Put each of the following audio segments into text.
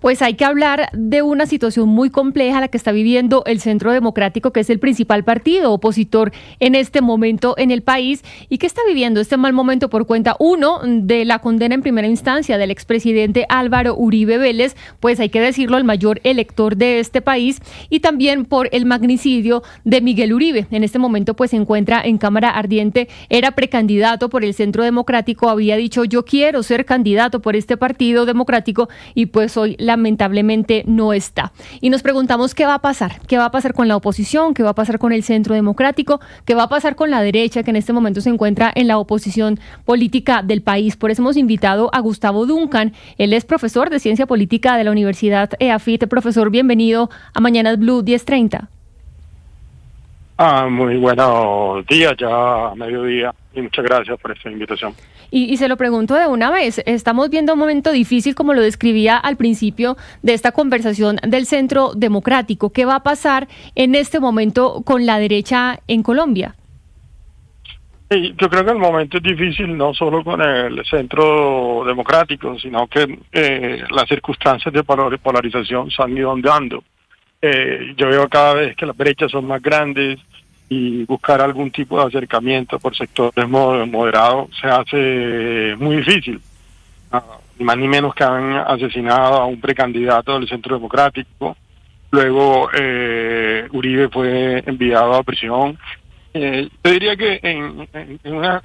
Pues hay que hablar de una situación muy compleja la que está viviendo el Centro Democrático, que es el principal partido opositor en este momento en el país y que está viviendo este mal momento por cuenta, uno, de la condena en primera instancia del expresidente Álvaro Uribe Vélez, pues hay que decirlo, el mayor elector de este país, y también por el magnicidio de Miguel Uribe. En este momento pues se encuentra en cámara ardiente, era precandidato por el Centro Democrático, había dicho yo quiero ser candidato por este partido democrático y pues hoy lamentablemente no está. Y nos preguntamos qué va a pasar con la oposición, qué va a pasar con el Centro Democrático, qué va a pasar con la derecha que en este momento se encuentra en la oposición política del país. Por eso hemos invitado a Gustavo Duncan, él es profesor de Ciencia Política de la Universidad EAFIT. Profesor, bienvenido a Mañanas Blue 10:30. Muy buenos días, ya a mediodía, y muchas gracias por esta invitación. Y se lo pregunto de una vez, estamos viendo un momento difícil, como lo describía al principio de esta conversación del Centro Democrático. ¿Qué va a pasar en este momento con la derecha en Colombia? Sí, yo creo que el momento es difícil no solo con el Centro Democrático, sino que las circunstancias de polarización se han ido dando. Yo veo cada vez que las brechas son más grandes y buscar algún tipo de acercamiento por sectores moderados se hace muy difícil. Ni más ni menos que han asesinado a un precandidato del Centro Democrático. Luego Uribe fue enviado a prisión. Yo diría que en unas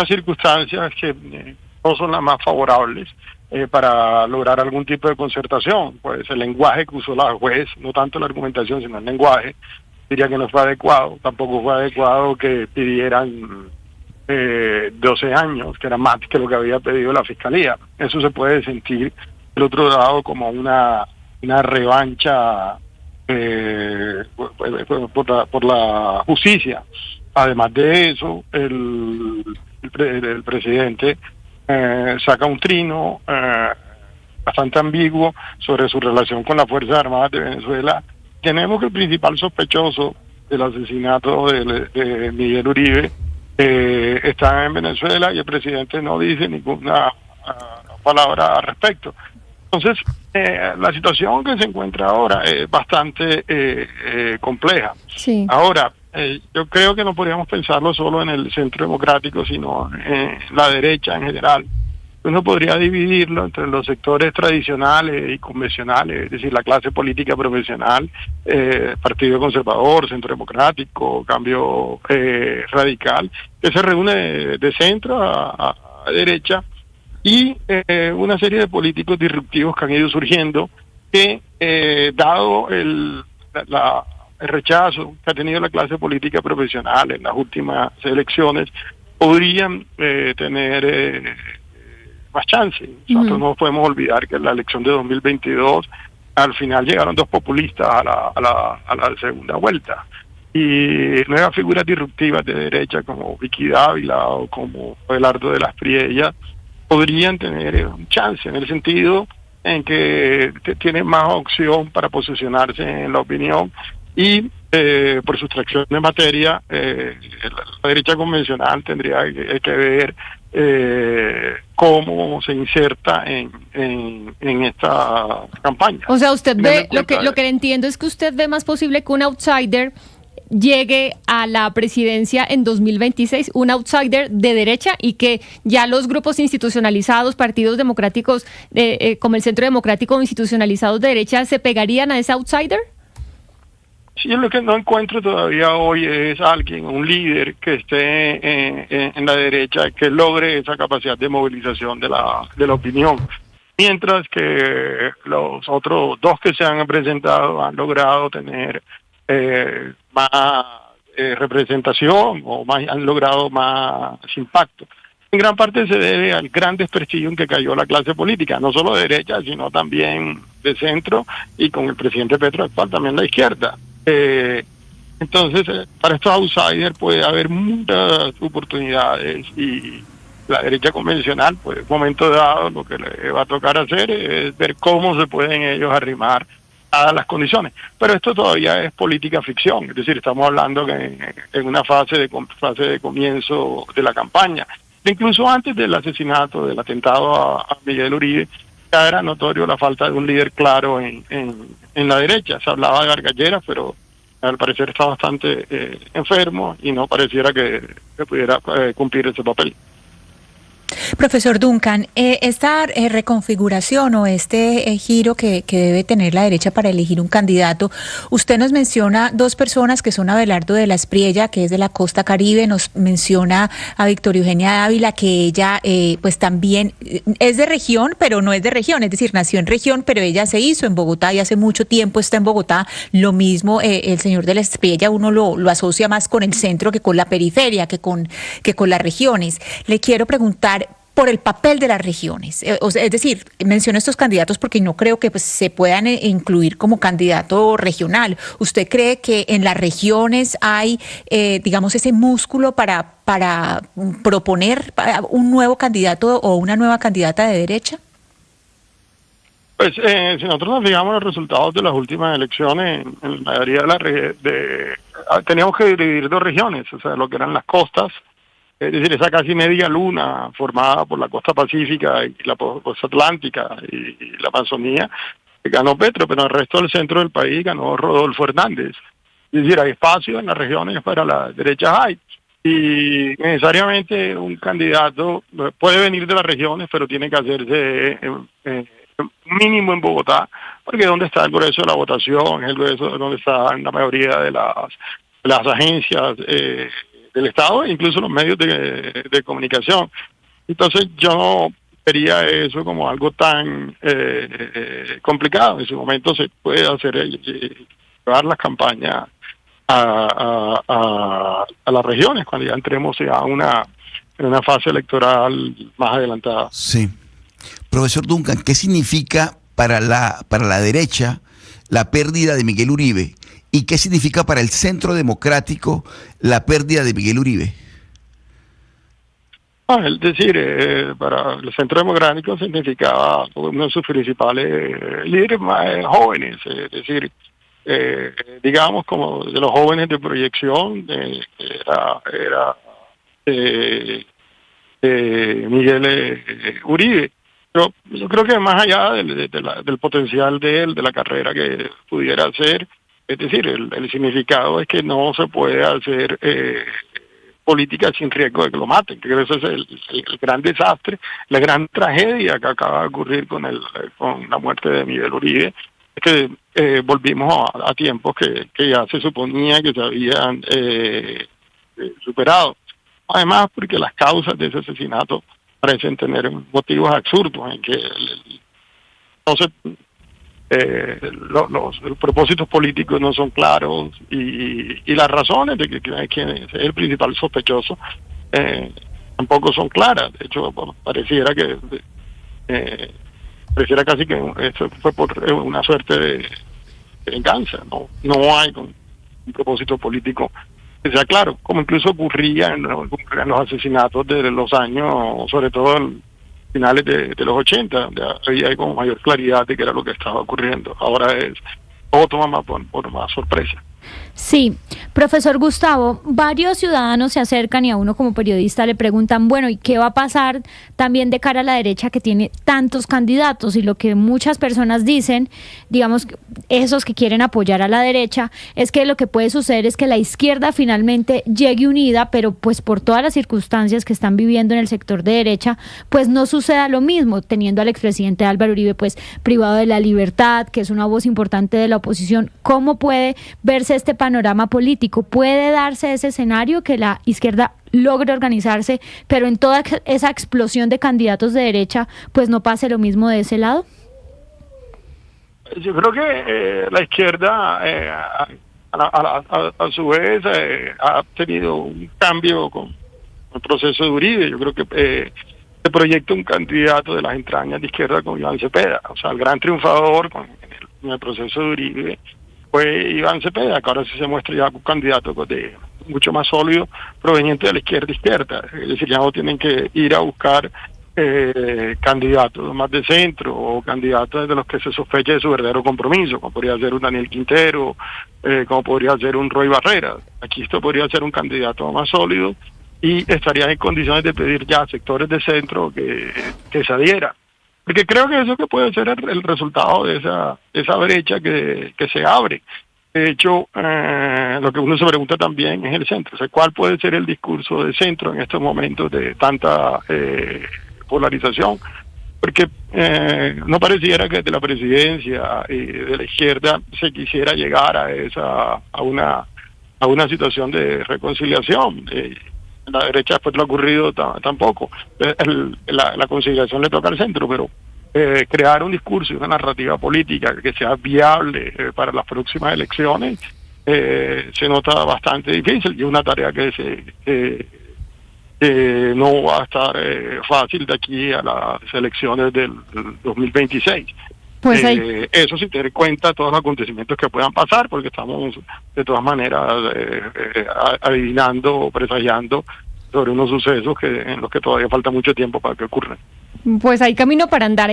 circunstancias que no son las más favorables para lograr algún tipo de concertación, pues el lenguaje que usó la juez, no tanto la argumentación sino el lenguaje, diría que no fue adecuado. Tampoco fue adecuado que pidieran 12 años, que era más que lo que había pedido la Fiscalía. Eso se puede sentir del otro lado como una revancha por la justicia. Además de eso, el presidente saca un trino bastante ambiguo sobre su relación con las Fuerzas Armadas de Venezuela. Tenemos que el principal sospechoso del asesinato de Miguel Uribe está en Venezuela y el presidente no dice ninguna palabra al respecto. Entonces, la situación que se encuentra ahora es bastante compleja. Sí. Ahora, yo creo que no podríamos pensarlo solo en el Centro Democrático, sino en la derecha en general. Uno podría dividirlo entre los sectores tradicionales y convencionales, es decir, la clase política profesional, Partido Conservador, Centro Democrático, Cambio Radical, que se reúne de centro a derecha, y una serie de políticos disruptivos que han ido surgiendo que, dado el rechazo que ha tenido la clase política profesional en las últimas elecciones, podrían tener más chance. Nosotros no podemos olvidar que en la elección de 2022 al final llegaron dos populistas a la segunda vuelta, y nuevas figuras disruptivas de derecha como Vicky Dávila o como Abelardo de las Priellas podrían tener un chance, en el sentido en que tienen más opción para posicionarse en la opinión y por sustracción de materia la derecha convencional tendría que ver cómo se inserta en esta campaña. O sea, usted ve, lo que le entiendo es que usted ve más posible que un outsider llegue a la presidencia en 2026, un outsider de derecha, y que ya los grupos institucionalizados, partidos democráticos como el Centro Democrático, institucionalizados de derecha, ¿se pegarían a ese outsider? Sí, lo que no encuentro todavía hoy es alguien, un líder que esté en la derecha, que logre esa capacidad de movilización de la opinión. Mientras que los otros dos que se han presentado han logrado tener más representación o han logrado más impacto. En gran parte se debe al gran desprestigio en que cayó la clase política, no solo de derecha, sino también de centro, y con el presidente Petro actual también la izquierda. Entonces, para estos outsiders puede haber muchas oportunidades, y la derecha convencional, pues en un momento dado, lo que le va a tocar hacer es ver cómo se pueden ellos arrimar a las condiciones. Pero esto todavía es política ficción, es decir, estamos hablando que en una fase de comienzo de la campaña. Incluso antes del asesinato, del atentado a Miguel Uribe, ya era notorio la falta de un líder claro en la derecha. Se hablaba de Gargalleras, pero al parecer está bastante enfermo y no pareciera que pudiera cumplir ese papel. Profesor Duncan, esta reconfiguración o este giro que debe tener la derecha para elegir un candidato, usted nos menciona dos personas que son Abelardo de la Espriella, que es de la costa Caribe, nos menciona a Victoria Eugenia Dávila, que ella pues también es de región, pero no es de región, es decir, nació en región, pero ella se hizo en Bogotá y hace mucho tiempo está en Bogotá. Lo mismo el señor de la Espriella, uno lo asocia más con el centro que con la periferia, que con las regiones. Le quiero preguntar por el papel de las regiones. Es decir, menciono estos candidatos porque no creo que se puedan incluir como candidato regional. ¿Usted cree que en las regiones hay, digamos, ese músculo para proponer un nuevo candidato o una nueva candidata de derecha? Pues si nosotros nos fijamos en los resultados de las últimas elecciones, en la mayoría teníamos que dividir dos regiones, o sea, lo que eran las costas, es decir, esa casi media luna formada por la costa pacífica y la costa atlántica y la Amazonía, ganó Petro, pero el resto del centro del país ganó Rodolfo Hernández. Es decir, hay espacio en las regiones para la derecha hay. Y necesariamente un candidato puede venir de las regiones, pero tiene que hacerse mínimo en Bogotá, porque es donde está el grueso de la votación, es el grueso donde están la mayoría de las agencias del Estado, incluso los medios de comunicación. Entonces yo no vería eso como algo tan complicado. En su momento se puede hacer llevar las campañas a las regiones cuando ya entremos ya en una fase electoral más adelantada. Sí. Profesor Duncan, ¿qué significa para la derecha la pérdida de Miguel Uribe? ¿Y qué significa para el Centro Democrático la pérdida de Miguel Uribe? Es decir, para el Centro Democrático significaba uno de sus principales líderes más jóvenes, es decir, digamos como de los jóvenes de proyección, era Miguel Uribe. Pero yo creo que más allá del potencial de él, de la carrera que pudiera hacer, es decir, el significado es que no se puede hacer política sin riesgo de que lo maten, que ese es el gran desastre, la gran tragedia que acaba de ocurrir con la muerte de Miguel Uribe, es que volvimos a tiempos que ya se suponía que se habían superado. Además, porque las causas de ese asesinato parecen tener motivos absurdos en que los propósitos políticos no son claros y las razones de que es el principal sospechoso tampoco son claras. De hecho, pareciera casi que esto fue por una suerte de venganza. No hay un propósito político que sea claro, como incluso ocurría en los asesinatos de los años, sobre todo en finales de los 80, donde había como mayor claridad de qué era lo que estaba ocurriendo. Ahora todo toma por más sorpresa. Sí, profesor Gustavo, varios ciudadanos se acercan y a uno como periodista le preguntan, bueno, ¿y qué va a pasar también de cara a la derecha que tiene tantos candidatos? Y lo que muchas personas dicen, digamos, esos que quieren apoyar a la derecha, es que lo que puede suceder es que la izquierda finalmente llegue unida, pero pues por todas las circunstancias que están viviendo en el sector de derecha, pues no suceda lo mismo, teniendo al expresidente Álvaro Uribe pues privado de la libertad, que es una voz importante de la oposición. ¿Cómo puede verse este panorama político? ¿Puede darse ese escenario que la izquierda logre organizarse, pero en toda esa explosión de candidatos de derecha, pues no pase lo mismo de ese lado? Yo creo que la izquierda, a su vez, ha tenido un cambio con el proceso de Uribe. Yo creo que se proyecta un candidato de las entrañas de izquierda como Iván Cepeda. O sea, el gran triunfador en el proceso de Uribe fue Iván Cepeda, que ahora sí se muestra ya un candidato mucho más sólido, proveniente de la izquierda. Es decir, ya no tienen que ir a buscar candidatos más de centro o candidatos de los que se sospeche de su verdadero compromiso, como podría ser un Daniel Quintero, como podría ser un Roy Barreras. Aquí esto podría ser un candidato más sólido y estaría en condiciones de pedir ya a sectores de centro que se adhieran. Porque creo que eso que puede ser el resultado de esa brecha que se abre. De hecho, lo que uno se pregunta también es el centro. O sea, ¿cuál puede ser el discurso del centro en estos momentos de tanta polarización? Porque no pareciera que de la presidencia y de la izquierda se quisiera llegar a una situación de reconciliación. La derecha después lo ha ocurrido tampoco. La conciliación le toca al centro, pero crear un discurso y una narrativa política que sea viable para las próximas elecciones se nota bastante difícil y es una tarea que no va a estar fácil de aquí a las elecciones del 2026. Pues eso sin tener en cuenta todos los acontecimientos que puedan pasar, porque estamos de todas maneras adivinando o presagiando sobre unos sucesos en los que todavía falta mucho tiempo para que ocurran. Pues hay camino para andar,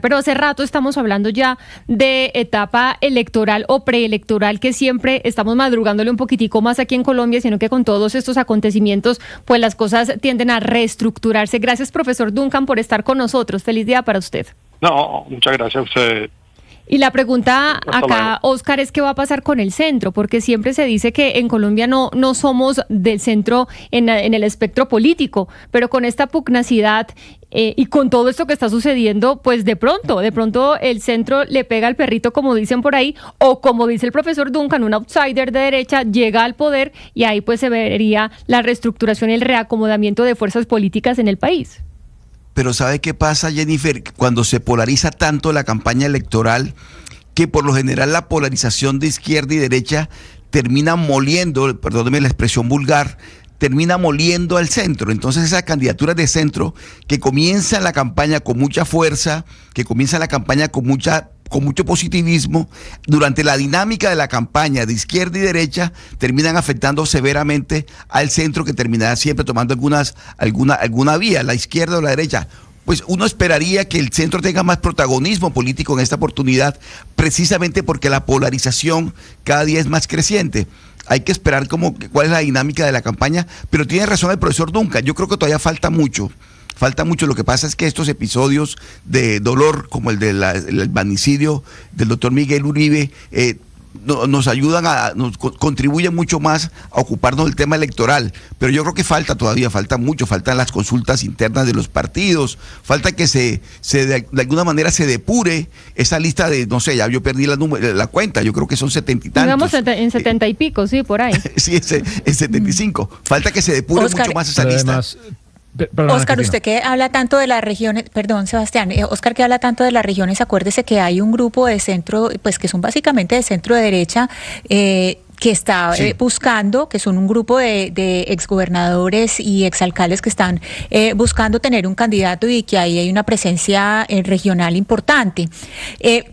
pero hace rato estamos hablando ya de etapa electoral o preelectoral, que siempre estamos madrugándole un poquitico más aquí en Colombia, sino que con todos estos acontecimientos, pues las cosas tienden a reestructurarse. Gracias, profesor Duncan, por estar con nosotros. Feliz día para usted. No, muchas gracias a ustedes. Y la pregunta acá, Óscar, es qué va a pasar con el centro, porque siempre se dice que en Colombia no somos del centro en el espectro político, pero con esta pugnacidad y con todo esto que está sucediendo, pues de pronto el centro le pega al perrito, como dicen por ahí, o como dice el profesor Duncan, un outsider de derecha llega al poder y ahí pues se vería la reestructuración y el reacomodamiento de fuerzas políticas en el país. Pero ¿sabe qué pasa, Jennifer? Cuando se polariza tanto la campaña electoral, que por lo general la polarización de izquierda y derecha termina moliendo, perdóneme la expresión vulgar, termina moliendo al centro. Entonces esas candidaturas de centro que comienzan la campaña con mucha fuerza, que comienzan la campaña con mucho positivismo, durante la dinámica de la campaña de izquierda y derecha terminan afectando severamente al centro, que terminará siempre tomando alguna vía, la izquierda o la derecha. Pues uno esperaría que el centro tenga más protagonismo político en esta oportunidad, precisamente porque la polarización cada día es más creciente. Hay que esperar cuál es la dinámica de la campaña, pero tiene razón el profesor Duncan, yo creo que todavía falta mucho. Lo que pasa es que estos episodios de dolor, como el del magnicidio del doctor Miguel Uribe, nos ayudan nos contribuyen mucho más a ocuparnos del tema electoral. Pero yo creo que falta mucho, faltan las consultas internas de los partidos, falta que de alguna manera se depure esa lista de, no sé, ya yo perdí la cuenta, yo creo que son 70 y tantos. Digamos en 70 y pico, sí, por ahí. Sí, en 75. Falta que se depure mucho más esa lista. Además, Óscar, usted que habla tanto de las regiones, perdón, Sebastián, Óscar que habla tanto de las regiones, acuérdese que hay un grupo de centro, pues que son básicamente de centro de derecha, que está buscando, que son un grupo de exgobernadores y exalcaldes que están buscando tener un candidato y que ahí hay una presencia regional importante.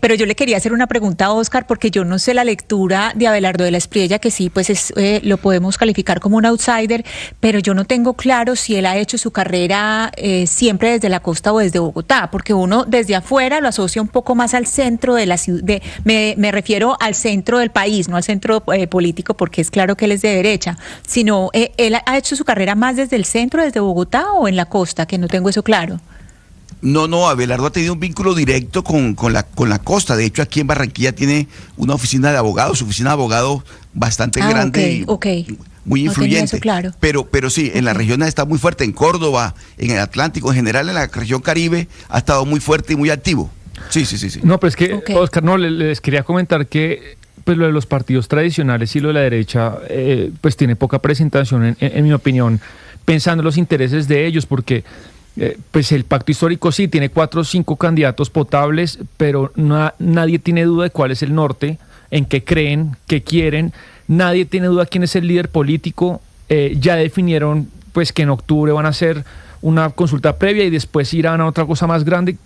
Pero yo le quería hacer una pregunta a Óscar, porque yo no sé la lectura de Abelardo de la Espriella, que sí, pues lo podemos calificar como un outsider, pero yo no tengo claro si él ha hecho su carrera siempre desde la costa o desde Bogotá, porque uno desde afuera lo asocia un poco más al centro de la ciudad, me refiero al centro del país, no al centro político, porque es claro que él es de derecha, sino él ha hecho su carrera más desde el centro, desde Bogotá o en la costa, que no tengo eso claro. No, Abelardo ha tenido un vínculo directo con la costa. De hecho, aquí en Barranquilla tiene una oficina de abogados, su oficina de abogados bastante grande y muy influyente. No claro. Pero sí, en la región está muy fuerte, en Córdoba, en el Atlántico, en general en la región Caribe ha estado muy fuerte y muy activo. Sí. No, pero es que, Óscar, les quería comentar que pues lo de los partidos tradicionales y lo de la derecha pues tiene poca presentación en mi opinión, pensando en los intereses de ellos, porque pues el pacto histórico sí tiene 4 o 5 candidatos potables, pero nadie tiene duda de cuál es el norte, en qué creen, qué quieren, nadie tiene duda quién es el líder político. Ya definieron pues que en octubre van a hacer una consulta previa y después irán a otra cosa más grande,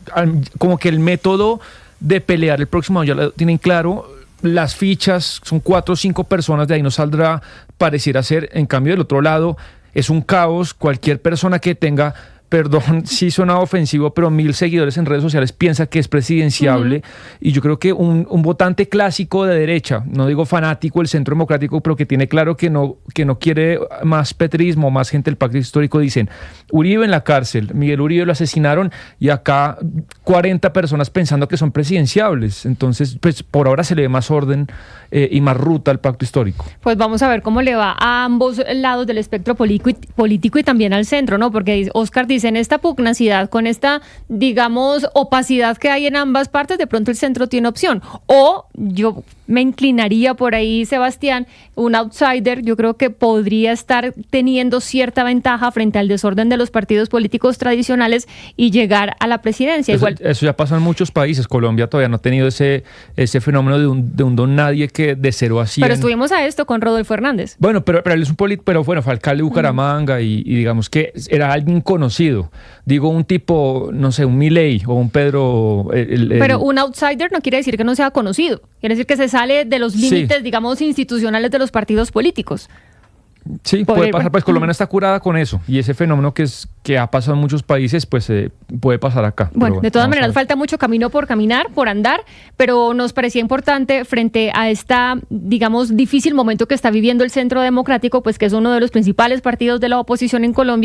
como que el método de pelear el próximo año ya lo tienen claro. Las fichas son 4 o 5 personas, de ahí no saldrá, pareciera ser. En cambio, del otro lado es un caos. Cualquier persona que tenga perdón si suena ofensivo, pero 1.000 seguidores en redes sociales piensa que es presidenciable. Y yo creo que un votante clásico de derecha, no digo fanático del Centro Democrático, pero que tiene claro que no quiere más petrismo, más gente del pacto histórico, dicen: Uribe en la cárcel, Miguel Uribe lo asesinaron y acá 40 personas pensando que son presidenciables. Entonces, pues por ahora se le ve más orden y más ruta al pacto histórico. Pues vamos a ver cómo le va a ambos lados del espectro político y también al centro, ¿no? Porque Oscar dice, en esta pugnacidad, con esta, digamos, opacidad que hay en ambas partes, de pronto el centro tiene opción. O yo me inclinaría por ahí, Sebastián, un outsider, yo creo que podría estar teniendo cierta ventaja frente al desorden de los partidos políticos tradicionales y llegar a la presidencia. Eso ya pasa en muchos países. Colombia todavía no ha tenido ese fenómeno de un don nadie que de 0 a 100. Pero estuvimos a esto con Rodolfo Hernández. Bueno, pero él es un político, pero bueno, fue alcalde de Bucaramanga y digamos que era alguien conocido. Digo, un tipo, no sé, un Milei o un Pedro... Pero un outsider no quiere decir que no sea conocido. Quiere decir que se sale de los límites, digamos, institucionales de los partidos políticos. Sí, puede pasar, pues Colombia está curada con eso, y ese fenómeno que ha pasado en muchos países, pues puede pasar acá. Bueno, de todas maneras falta mucho camino por caminar, por andar, pero nos parecía importante frente a esta, digamos, difícil momento que está viviendo el Centro Democrático, pues que es uno de los principales partidos de la oposición en Colombia,